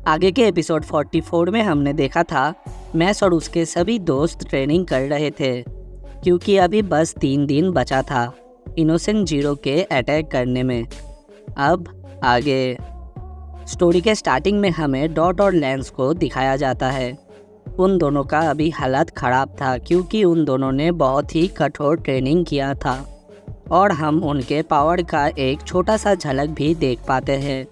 आगे के एपिसोड 44 में हमने देखा था मैस और उसके सभी दोस्त ट्रेनिंग कर रहे थे क्योंकि अभी बस 3 दिन बचा था इनोसेंट जीरो के अटैक करने में। अब आगे स्टोरी के स्टार्टिंग में हमें डॉट और लेंस को दिखाया जाता है। उन दोनों का अभी हालत ख़राब था क्योंकि उन दोनों ने बहुत ही कठोर ट्रेनिंग किया था और हम उनके पावर का एक छोटा सा झलक भी देख पाते हैं।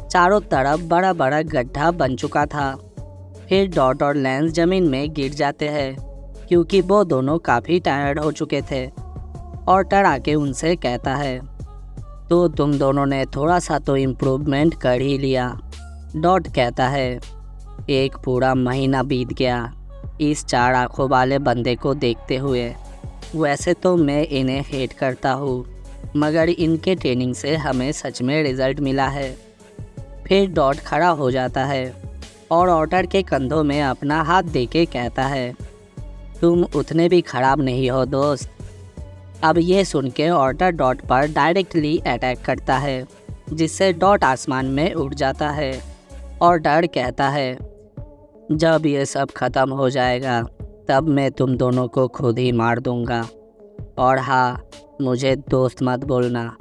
चारों तरफ बड़ा बड़ा गड्ढा बन चुका था। फिर डॉट और लेंस ज़मीन में गिर जाते हैं क्योंकि वो दोनों काफ़ी टायर्ड हो चुके थे और डरा के उनसे कहता है, तो तुम दोनों ने थोड़ा सा तो इम्प्रूवमेंट कर ही लिया। डॉट कहता है, एक पूरा महीना बीत गया इस 4 आँखों वाले बंदे को देखते हुए। वैसे तो मैं इन्हें हेट करता हूँ मगर इनके ट्रेनिंग से हमें सच में रिज़ल्ट मिला है। फिर डॉट खड़ा हो जाता है और ऑटर के कंधों में अपना हाथ देके कहता है, तुम उतने भी ख़राब नहीं हो दोस्त। अब ये सुन के ऑटर डॉट पर डायरेक्टली अटैक करता है जिससे डॉट आसमान में उड़ जाता है और डर कहता है, जब ये सब ख़त्म हो जाएगा तब मैं तुम दोनों को खुद ही मार दूंगा और हाँ, मुझे दोस्त मत बोलना।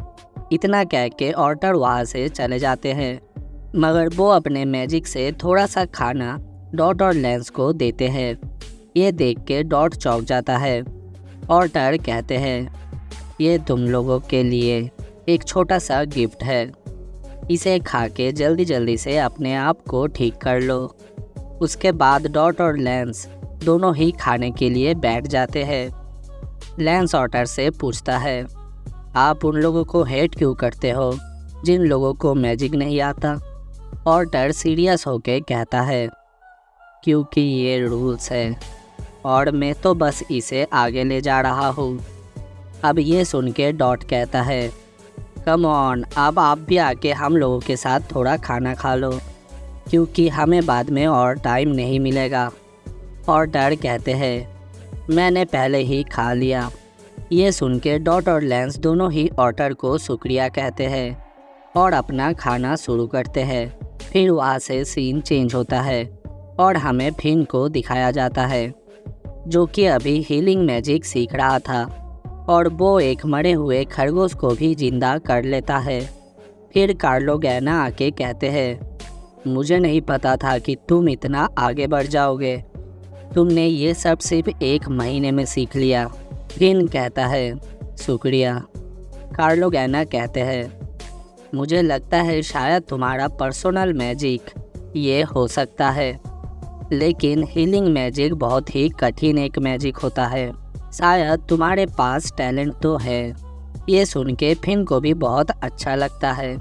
इतना कह के ऑटर वहाँ से चले जाते हैं मगर वो अपने मैजिक से थोड़ा सा खाना डॉट और लेंस को देते हैं। ये देख के डॉट चौंक जाता है और डर कहते हैं, ये तुम लोगों के लिए एक छोटा सा गिफ्ट है, इसे खा के जल्दी जल्दी से अपने आप को ठीक कर लो। उसके बाद डॉट और लेंस दोनों ही खाने के लिए बैठ जाते हैं। लेंस ऑटर से पूछता है, आप उन लोगों को हेट क्यों करते हो जिन लोगों को मैजिक नहीं आता? ऑटर सीरियस होके कहता है, क्योंकि ये रूल्स है और मैं तो बस इसे आगे ले जा रहा हूँ। अब ये सुन के डॉट कहता है, कम ऑन, अब आप भी आके हम लोगों के साथ थोड़ा खाना खा लो क्योंकि हमें बाद में और टाइम नहीं मिलेगा। और डर कहते हैं, मैंने पहले ही खा लिया। ये सुन के डॉट और लेंस दोनों ही ऑटर को शुक्रिया कहते हैं और अपना खाना शुरू करते हैं। फिर वहाँ से सीन चेंज होता है और हमें फिन को दिखाया जाता है जो कि अभी हीलिंग मैजिक सीख रहा था और वो एक मरे हुए खरगोश को भी जिंदा कर लेता है। फिर कार्लो गैना आके कहते हैं, मुझे नहीं पता था कि तुम इतना आगे बढ़ जाओगे। तुमने ये सब सिर्फ 1 महीने में सीख लिया। फिन कहता है, शुक्रिया। कार्लो गैना कहते हैं, मुझे लगता है शायद तुम्हारा पर्सनल मैजिक ये हो सकता है, लेकिन हीलिंग मैजिक बहुत ही कठिन एक मैजिक होता है। शायद तुम्हारे पास टैलेंट तो है। ये सुन के फिन को भी बहुत अच्छा लगता है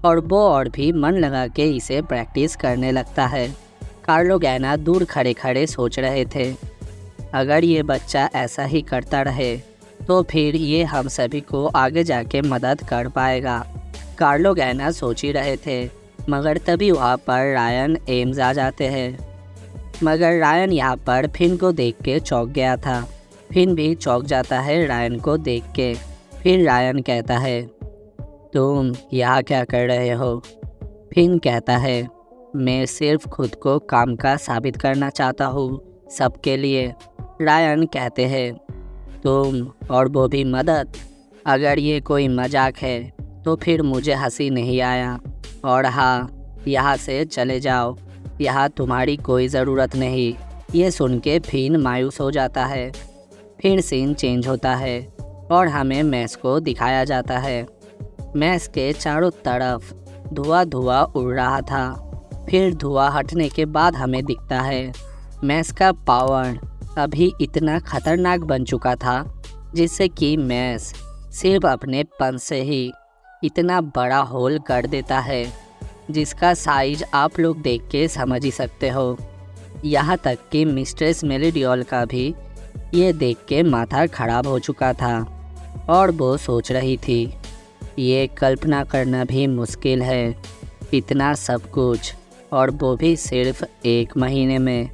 और वो और भी मन लगा के इसे प्रैक्टिस करने लगता है। कार्लो गैना दूर खड़े खड़े सोच रहे थे, अगर ये बच्चा ऐसा ही करता रहे तो फिर ये हम सभी को आगे जाके मदद कर पाएगा। कार्लो गैना सोच ही रहे थे मगर तभी वहाँ पर रायन एम्स आ जाते हैं। मगर रायन यहाँ पर फिन को देख के चौंक गया था। फिन भी चौंक जाता है रायन को देख के। फिर रायन कहता है, तुम यहाँ क्या कर रहे हो? फिन कहता है, मैं सिर्फ खुद को काम का साबित करना चाहता हूँ सबके लिए। रायन कहते हैं, तुम और वो भी मदद? अगर ये कोई मजाक है तो फिर मुझे हंसी नहीं आया और हाँ, यहाँ से चले जाओ, यहाँ तुम्हारी कोई ज़रूरत नहीं। ये सुन के फिन मायूस हो जाता है। फिर सीन चेंज होता है और हमें मैस को दिखाया जाता है। मैस के चारों तरफ धुआं धुआं उड़ रहा था। फिर धुआं हटने के बाद हमें दिखता है मैस का पावर अभी इतना खतरनाक बन चुका था जिससे कि मैस सिर्फ अपने पंच से ही इतना बड़ा होल कर देता है जिसका साइज आप लोग देख के समझ ही सकते हो। यहाँ तक कि मिस्ट्रेस मेलिडियोल का भी ये देख के माथा खराब हो चुका था और वो सोच रही थी, ये कल्पना करना भी मुश्किल है, इतना सब कुछ और वो भी सिर्फ 1 महीने में।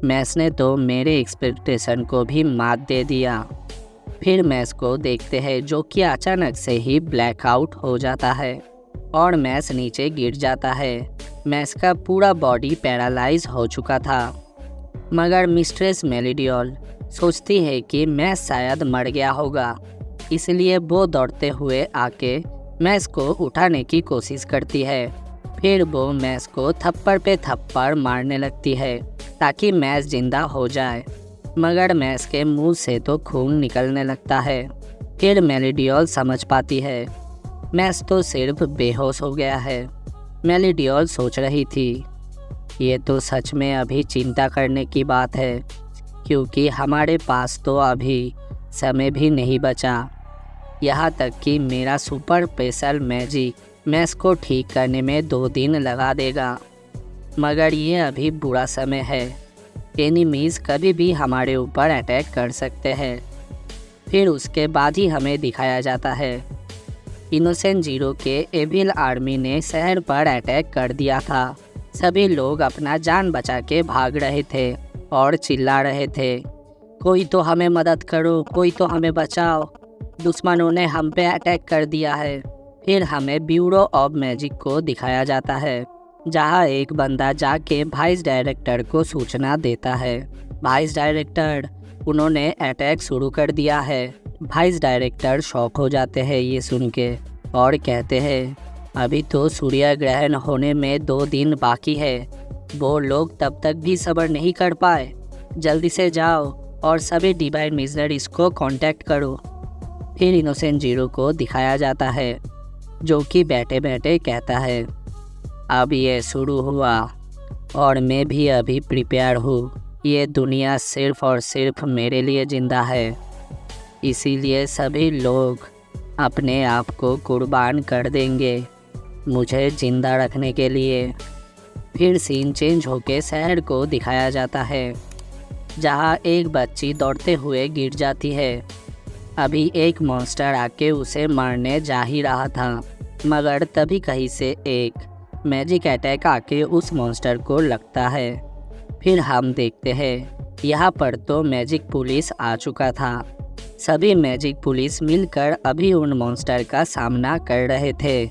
मैस ने तो मेरे एक्सपेक्टेशन को भी मात दे दिया। फिर मैस को देखते हैं जो कि अचानक से ही ब्लैकआउट हो जाता है और मैस नीचे गिर जाता है। मैस का पूरा बॉडी पैरालाइज हो चुका था। मगर मिस्ट्रेस मेलिडियोल सोचती है कि मैस शायद मर गया होगा, इसलिए वो दौड़ते हुए आके मैस को उठाने की कोशिश करती है। फिर वो मैस को थप्पड़ पे थप्पड़ मारने लगती है ताकि मैस जिंदा हो जाए, मगर मैस के मुंह से तो खून निकलने लगता है। फिर मेलिडियोल समझ पाती है मैस तो सिर्फ बेहोश हो गया है। मेलिडियोल सोच रही थी, ये तो सच में अभी चिंता करने की बात है, क्योंकि हमारे पास तो अभी समय भी नहीं बचा। यहाँ तक कि मेरा सुपर स्पेशल मैजिक मैस को ठीक करने में 2 दिन लगा देगा, मगर ये अभी बुरा समय है। एनिमीज़ कभी भी हमारे ऊपर अटैक कर सकते हैं। फिर उसके बाद ही हमें दिखाया जाता है इनोसेंट जीरो के एविल आर्मी ने शहर पर अटैक कर दिया था। सभी लोग अपना जान बचा के भाग रहे थे और चिल्ला रहे थे, कोई तो हमें मदद करो, कोई तो हमें बचाओ, दुश्मनों ने हम पे अटैक कर दिया है। फिर हमें ब्यूरो ऑफ मैजिक को दिखाया जाता है, जहां एक बंदा जाके वाइस डायरेक्टर को सूचना देता है, वाइस डायरेक्टर उन्होंने अटैक शुरू कर दिया है। वाइस डायरेक्टर शॉक हो जाते हैं ये सुन के और कहते हैं, अभी तो सूर्य ग्रहण होने में 2 दिन बाकी है, वो लोग तब तक भी सब्र नहीं कर पाए, जल्दी से जाओ और सभी डिवाइन मिशनरीज को कांटेक्ट करो। फिर इनोसेंट जीरो को दिखाया जाता है, जो कि बैठे बैठे कहता है, अब ये शुरू हुआ और मैं भी अभी प्रिपेयर हूँ। ये दुनिया सिर्फ और सिर्फ मेरे लिए ज़िंदा है, इसीलिए सभी लोग अपने आप को कुर्बान कर देंगे मुझे ज़िंदा रखने के लिए। फिर सीन चेंज होके शहर को दिखाया जाता है, जहाँ एक बच्ची दौड़ते हुए गिर जाती है। अभी एक मॉन्स्टर आके उसे मारने जा ही रहा था, मगर तभी कहीं से एक मैजिक अटैक आके उस मॉन्स्टर को लगता है। फिर हम देखते हैं यहाँ पर तो मैजिक पुलिस आ चुका था। सभी मैजिक पुलिस मिलकर अभी उन मॉन्स्टर का सामना कर रहे थे।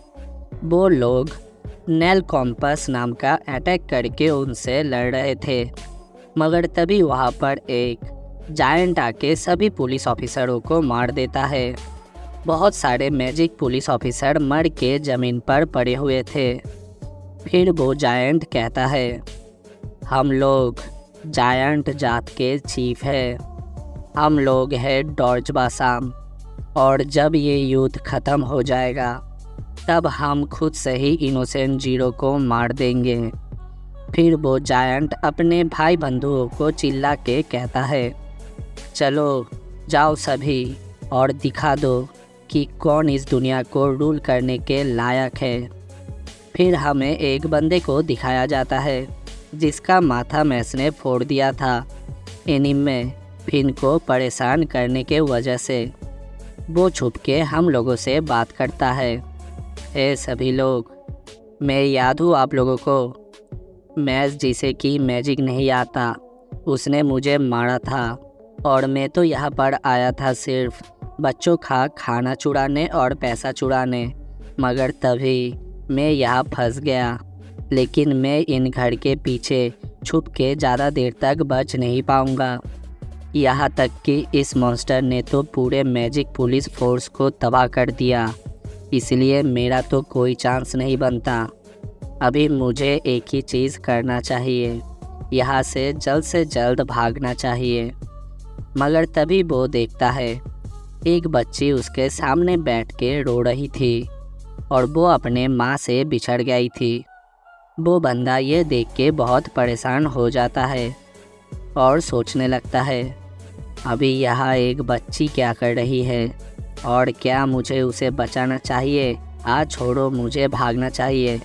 वो लोग नेल कॉम्पस नाम का अटैक करके उनसे लड़ रहे थे, मगर तभी वहाँ पर एक जायंट आके सभी पुलिस ऑफिसरों को मार देता है। बहुत सारे मैजिक पुलिस ऑफिसर मर के ज़मीन पर पड़े हुए थे। फिर वो जायंट कहता है, हम लोग जायंट जात के चीफ है, हम लोग हैं डॉर्ज बासाम, और जब ये युद्ध ख़त्म हो जाएगा तब हम खुद से ही इनोसेंट जीरो को मार देंगे। फिर वो जायंट अपने भाई बंधुओं को चिल्ला के कहता है, चलो जाओ सभी और दिखा दो कि कौन इस दुनिया को रूल करने के लायक है। फिर हमें एक बंदे को दिखाया जाता है जिसका माथा मैस ने फोड़ दिया था एनीमे फिन को परेशान करने के वजह से। वो छुप के हम लोगों से बात करता है, ए सभी लोग, मैं याद हूँ आप लोगों को, मैस जिसे कि मैजिक नहीं आता उसने मुझे मारा था और मैं तो यहाँ पर आया था सिर्फ बच्चों का खाना चुराने और पैसा चुराने, मगर तभी मैं यहाँ फंस गया। लेकिन मैं इन घर के पीछे छुप के ज़्यादा देर तक बच नहीं पाऊँगा। यहाँ तक कि इस मॉन्स्टर ने तो पूरे मैजिक पुलिस फोर्स को तबाह कर दिया, इसलिए मेरा तो कोई चांस नहीं बनता। अभी मुझे एक ही चीज़ करना चाहिए, यहाँ से जल्द भागना चाहिए। मगर तभी वो देखता है एक बच्ची उसके सामने बैठ के रो रही थी और वो अपने माँ से बिछड़ गई थी। वो बंदा ये देख के बहुत परेशान हो जाता है और सोचने लगता है, अभी यहाँ एक बच्ची क्या कर रही है और क्या मुझे उसे बचाना चाहिए? आज छोड़ो, मुझे भागना चाहिए,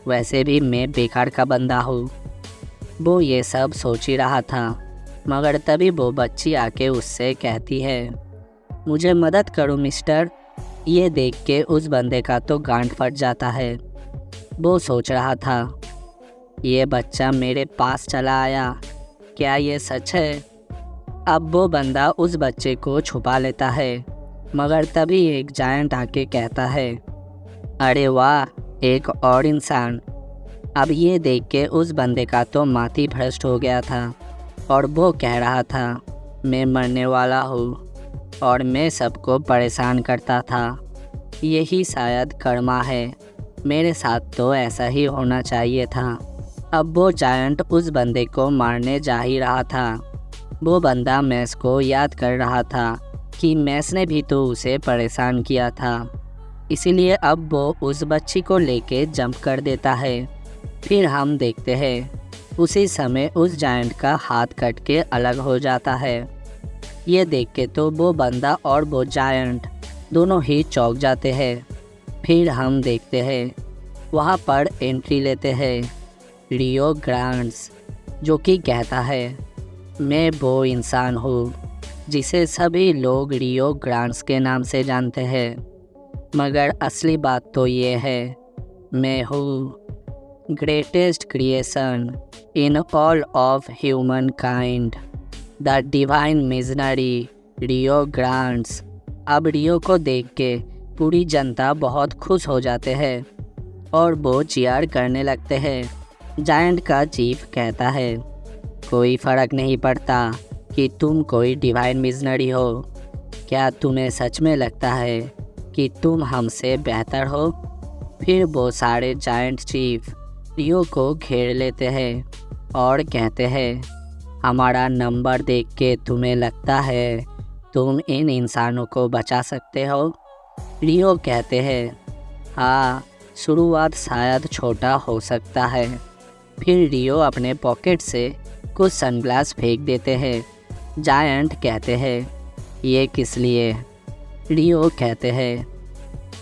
वैसे भी मैं बेकार का बंदा हूँ। वो ये सब सोच ही रहा था, मगर तभी वो बच्ची आके उससे कहती है, मुझे मदद करो मिस्टर। ये देख के उस बंदे का तो गांठ फट जाता है। वो सोच रहा था, ये बच्चा मेरे पास चला आया, क्या ये सच है? अब वो बंदा उस बच्चे को छुपा लेता है, मगर तभी एक जायंट आके कहता है, अरे वाह, एक और इंसान। अब ये देख के उस बंदे का तो माथी भ्रष्ट हो गया था और वो कह रहा था, मैं मरने वाला हूँ और मैं सबको परेशान करता था। यही शायद कर्मा है, मेरे साथ तो ऐसा ही होना चाहिए था। अब वो जायंट उस बंदे को मारने जा ही रहा था। वो बंदा मैस को याद कर रहा था कि मैस ने भी तो उसे परेशान किया था, इसीलिए अब वो उस बच्ची को लेके जंप कर देता है। फिर हम देखते हैं उसी समय उस जायंट का हाथ कट के अलग हो जाता है। ये देख के तो वो बंदा और वो जायंट दोनों ही चौंक जाते हैं। फिर हम देखते हैं वहाँ पर एंट्री लेते हैं रियो ग्रांड्स, जो कि कहता है, मैं वो इंसान हूँ जिसे सभी लोग रियो ग्रांड्स के नाम से जानते हैं, मगर असली बात तो ये है, मैं हूँ greatest creation in all of humankind, the divine missionary Rio Grands. अब रियो को देख के पूरी जनता बहुत खुश हो जाते हैं और वो चीयर करने लगते हैं। जायंट का चीफ कहता है, कोई फ़र्क नहीं पड़ता कि तुम कोई डिवाइन मिशनरी हो, क्या तुम्हें सच में लगता है कि तुम हमसे बेहतर हो? फिर वो सारे जायंट चीफ रियो को घेर लेते हैं और कहते हैं, हमारा नंबर देख के तुम्हें लगता है तुम इन इंसानों को बचा सकते हो? रियो कहते हैं, हाँ, शुरुआत शायद छोटा हो सकता है। फिर रियो अपने पॉकेट से कुछ सनग्लास फेंक देते हैं। जायंट कहते हैं, ये किस लिए? रियो कहते हैं,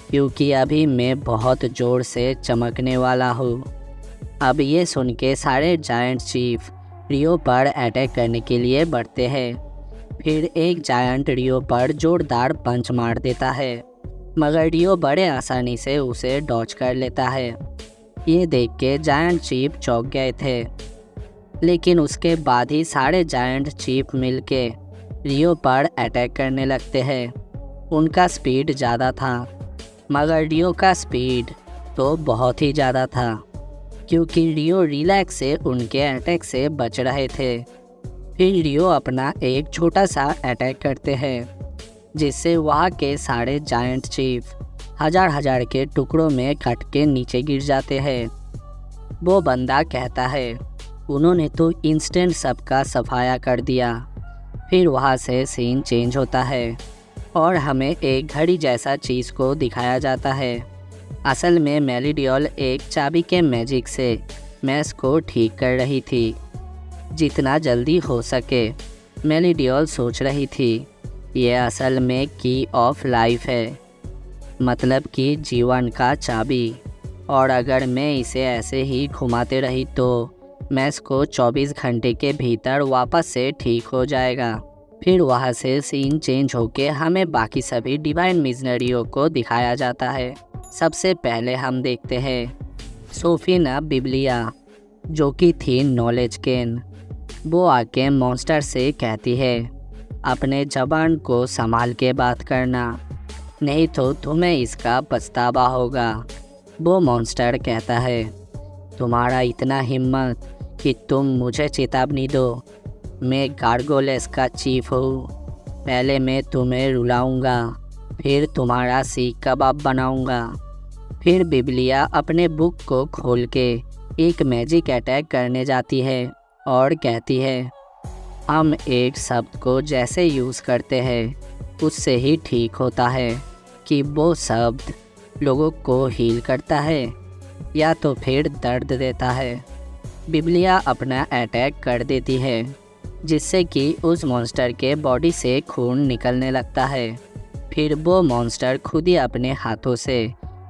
क्योंकि अभी मैं बहुत ज़ोर से चमकने वाला हूँ। अब ये सुन के सारे जायंट चीफ रियो पर अटैक करने के लिए बढ़ते हैं। फिर एक जायंट रियो पर जोरदार पंच मार देता है, मगर रियो बड़े आसानी से उसे डॉच कर लेता है। ये देख के जायंट चीफ चौंक गए थे, लेकिन उसके बाद ही सारे जायंट चीफ मिलके रियो पर अटैक करने लगते हैं। उनका स्पीड ज़्यादा था, मगर रियो का स्पीड तो बहुत ही ज़्यादा था, क्योंकि रियो रिलैक्स से उनके अटैक से बच रहे थे। फिर रियो अपना एक छोटा सा अटैक करते हैं, जिससे वहाँ के सारे जायंट चीफ हजार के टुकड़ों में कट के नीचे गिर जाते हैं। वो बंदा कहता है, उन्होंने तो इंस्टेंट सबका सफाया कर दिया। फिर वहाँ से सीन चेंज होता है और हमें एक घड़ी जैसा चीज़ को दिखाया जाता है। असल में मेलिडियल एक चाबी के मैजिक से मैस को ठीक कर रही थी। जितना जल्दी हो सके मेलिडियल सोच रही थी, ये असल में की ऑफ लाइफ है, मतलब कि जीवन का चाबी, और अगर मैं इसे ऐसे ही घुमाते रही तो मैस को 24 घंटे के भीतर वापस से ठीक हो जाएगा। फिर वहाँ से सीन चेंज होके हमें बाकी सभी डिवाइन मिशनरियों को दिखाया जाता है। सबसे पहले हम देखते हैं सोफिना बिब्लिया, जो कि थी नॉलेज केन। वो आके मॉन्स्टर से कहती है, अपने ज़बान को संभाल के बात करना, नहीं तो तुम्हें इसका पछतावा होगा। वो मॉन्स्टर कहता है, तुम्हारा इतना हिम्मत कि तुम मुझे चेतावनी दो, मैं गार्गोलेस का चीफ हूँ। पहले मैं तुम्हें रुलाऊंगा, फिर तुम्हारा सीख कबाब बनाऊंगा। फिर बिब्लिया अपने बुक को खोल के एक मैजिक अटैक करने जाती है और कहती है, हम एक शब्द को जैसे यूज़ करते हैं उससे ही ठीक होता है कि वो शब्द लोगों को हील करता है या तो फिर दर्द देता है। बिब्लिया अपना अटैक कर देती है, जिससे कि उस मॉन्स्टर के बॉडी से खून निकलने लगता है। फिर वो मॉन्स्टर खुद ही अपने हाथों से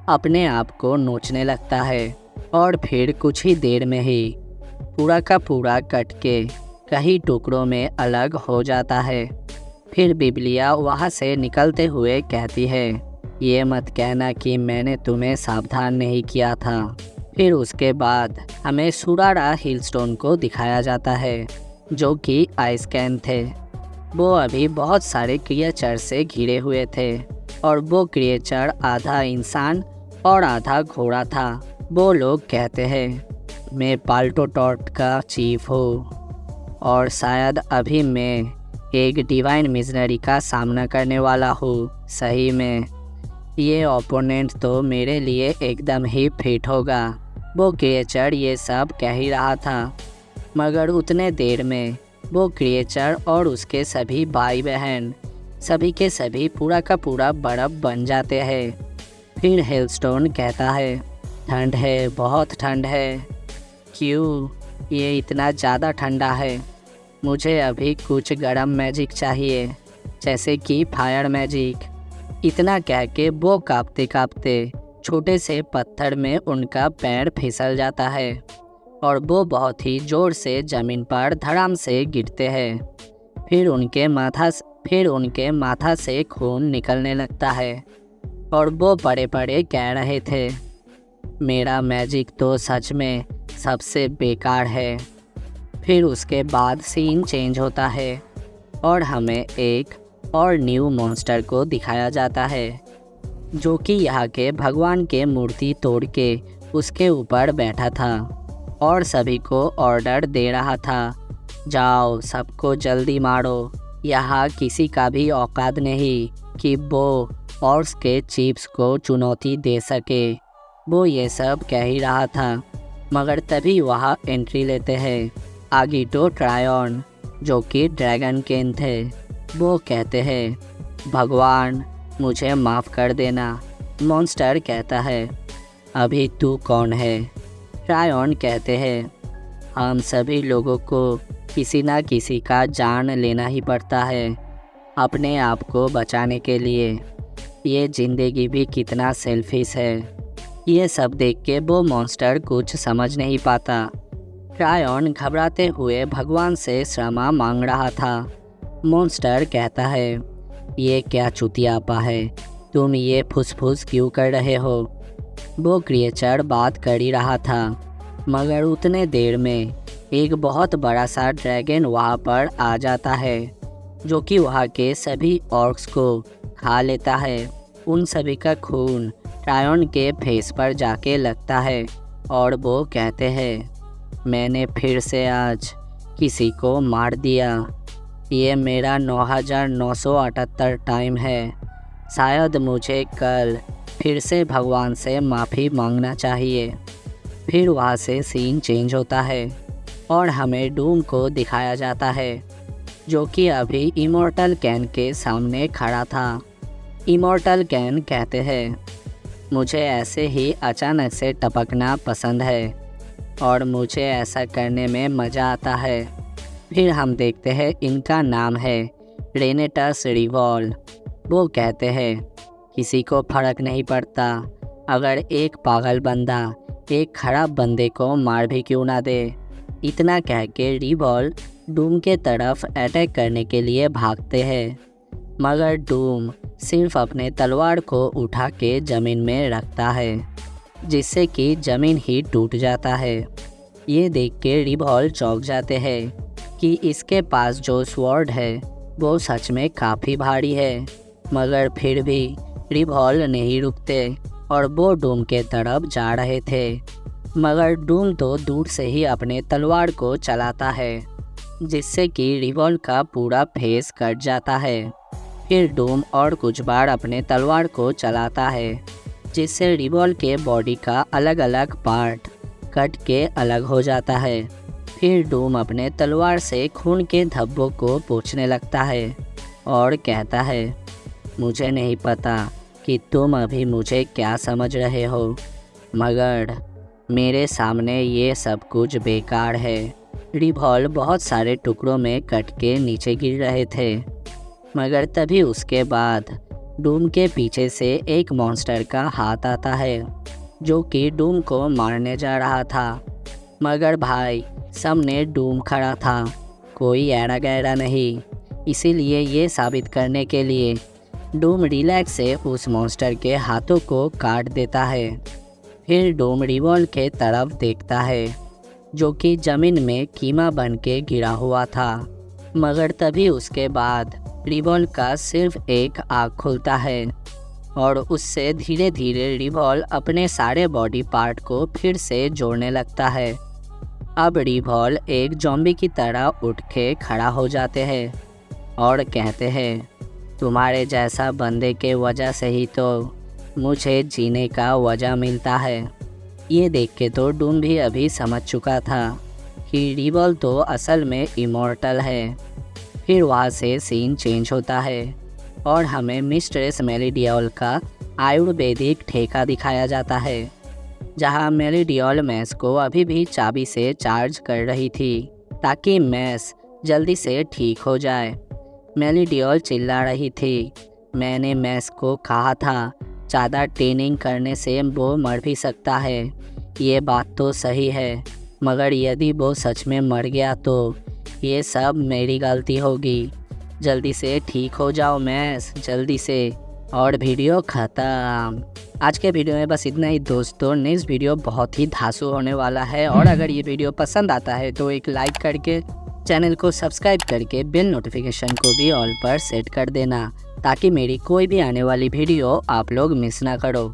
अपने आप को नोचने लगता है और फिर कुछ ही देर में ही पूरा का पूरा कट के कई टुकड़ों में अलग हो जाता है। फिर बिब्लिया वहाँ से निकलते हुए कहती है, ये मत कहना कि मैंने तुम्हें सावधान नहीं किया था। फिर उसके बाद हमें सुरारा हिलस्टोन को दिखाया जाता है, जो कि आइस कैन थे। वो अभी बहुत सारे क्रिएचर से घिरे हुए थे और वो क्रिएचर आधा इंसान और आधा घोड़ा था। वो लोग कहते हैं, मैं पाल्टो टॉट का चीफ हूँ और शायद अभी मैं एक डिवाइन मिशनरी का सामना करने वाला हूँ। सही में ये ओपोनेंट तो मेरे लिए एकदम ही फिट होगा। वो क्रिएचर ये सब कह ही रहा था, मगर उतने देर में वो क्रिएचर और उसके सभी भाई बहन सभी के सभी पूरा का पूरा बर्फ़ बन जाते हैं। फिर हेलस्टोन कहता है, ठंड है, बहुत ठंड है। क्यों ये इतना ज़्यादा ठंडा है? मुझे अभी कुछ गर्म मैजिक चाहिए, जैसे कि फायर मैजिक। इतना कह के वो कांपते कांपते छोटे से पत्थर में उनका पैर फिसल जाता है और वो बहुत ही ज़ोर से ज़मीन पर धड़ाम से गिरते हैं। फिर उनके माथा से खून निकलने लगता है और वो बड़े बड़े कह रहे थे, मेरा मैजिक तो सच में सबसे बेकार है। फिर उसके बाद सीन चेंज होता है और हमें एक और न्यू मॉन्स्टर को दिखाया जाता है, जो कि यहाँ के भगवान के मूर्ति तोड़ के उसके ऊपर बैठा था और सभी को ऑर्डर दे रहा था, जाओ सबको जल्दी मारो। यहाँ किसी का भी औकात नहीं कि वो ऑर्क्स के चीफ्स को चुनौती दे सके। वो ये सब कह ही रहा था, मगर तभी वहाँ एंट्री लेते हैं आगिटो ट्रायन, जो कि ड्रैगन किंग थे। वो कहते हैं, भगवान मुझे माफ़ कर देना। मॉन्स्टर कहता है, अभी तू कौन है? ट्रायन कहते हैं, हम सभी लोगों को किसी ना किसी का जान लेना ही पड़ता है अपने आप को बचाने के लिए। ये ज़िंदगी भी कितना सेल्फिश है। ये सब देख के वो मॉन्स्टर कुछ समझ नहीं पाता। ट्रायन घबराते हुए भगवान से क्षमा मांग रहा था। मॉन्स्टर कहता है, ये क्या चुतियापा है, तुम ये फुसफुस क्यों कर रहे हो? वो क्रिएचर बात कर ही रहा था, मगर उतने देर में एक बहुत बड़ा सा ड्रैगन वहाँ पर आ जाता है, जो कि वहाँ के सभी ऑर्क्स को खा लेता है। उन सभी का खून ट्रायन के फेस पर जाके लगता है और वो कहते हैं, मैंने फिर से आज किसी को मार दिया। ये मेरा 9978 टाइम है। शायद मुझे कल फिर से भगवान से माफ़ी मांगना चाहिए। फिर वहाँ से सीन चेंज होता है और हमें डूम को दिखाया जाता है, जो कि अभी इमॉर्टल कैन के सामने खड़ा था। इमॉर्टल कैन कहते हैं, मुझे ऐसे ही अचानक से टपकना पसंद है और मुझे ऐसा करने में मज़ा आता है। फिर हम देखते हैं इनका नाम है रेनेटस रिवॉल। वो कहते हैं, किसी को फ़र्क नहीं पड़ता अगर एक पागल बंदा एक खराब बंदे को मार भी क्यों ना दे। इतना कह के रिवॉल डूम के तरफ अटैक करने के लिए भागते हैं, मगर डूम सिर्फ अपने तलवार को उठा के ज़मीन में रखता है, जिससे कि ज़मीन ही टूट जाता है। ये देख के रिवॉल चौंक जाते हैं कि इसके पास जो स्वॉर्ड है वो सच में काफ़ी भारी है, मगर फिर भी रिवॉल नहीं रुकते और वो डूम के तरफ जा रहे थे। मगर डूम तो दूर से ही अपने तलवार को चलाता है, जिससे कि रिवॉल का पूरा फेस कट जाता है। फिर डूम और कुछ बार अपने तलवार को चलाता है, जिससे रिवॉल के बॉडी का अलग अलग पार्ट कट के अलग हो जाता है। फिर डूम अपने तलवार से खून के धब्बों को पोंछने लगता है और कहता है, मुझे नहीं पता कि तुम अभी मुझे क्या समझ रहे हो, मगर मेरे सामने ये सब कुछ बेकार है। रिवॉल बहुत सारे टुकड़ों में कट के नीचे गिर रहे थे, मगर तभी उसके बाद डूम के पीछे से एक मॉन्स्टर का हाथ आता है, जो कि डूम को मारने जा रहा था। मगर भाई सामने डूम खड़ा था, कोई ऐरा गैरा नहीं। इसीलिए ये साबित करने के लिए डूम रिलैक्स से उस मॉन्स्टर के हाथों को काट देता है। फिर डूम रिवॉल के तरफ देखता है, जो कि ज़मीन में कीमा बन के गिरा हुआ था, मगर तभी उसके बाद रिवॉल का सिर्फ एक आँख खुलता है और उससे धीरे धीरे रिवॉल अपने सारे बॉडी पार्ट को फिर से जोड़ने लगता है अब रिवॉल एक ज़ॉम्बी की तरह उठ के खड़ा हो जाते हैं और कहते हैं, तुम्हारे जैसा बंदे के वजह से ही तो मुझे जीने का वजह मिलता है। ये देख के तो डूम भी अभी समझ चुका था कि रिवॉल तो असल में इमॉर्टल है। फिर वहाँ से सीन चेंज होता है और हमें मिस्ट्रेस मेलिडियोल का आयुर्वेदिक ठेका दिखाया जाता है, जहाँ मेलिडियोल मैस को अभी भी चाबी से चार्ज कर रही थी ताकि मैस जल्दी से ठीक हो जाए। मेलिडियोल चिल्ला रही थी, मैंने मैस को कहा था ज़्यादा ट्रेनिंग करने से वो मर भी सकता है। ये बात तो सही है, मगर यदि वो सच में मर गया तो ये सब मेरी गलती होगी। जल्दी से ठीक हो जाओ मैस, जल्दी से। और वीडियो ख़त्म। आज के वीडियो में बस इतना ही दोस्तों। नेक्स्ट वीडियो बहुत ही धांसू होने वाला है और अगर ये वीडियो पसंद आता है तो एक लाइक करके चैनल को सब्सक्राइब करके बेल नोटिफिकेशन को भी ऑल पर सेट कर देना ताकि मेरी कोई भी आने वाली वीडियो आप लोग मिस ना करो।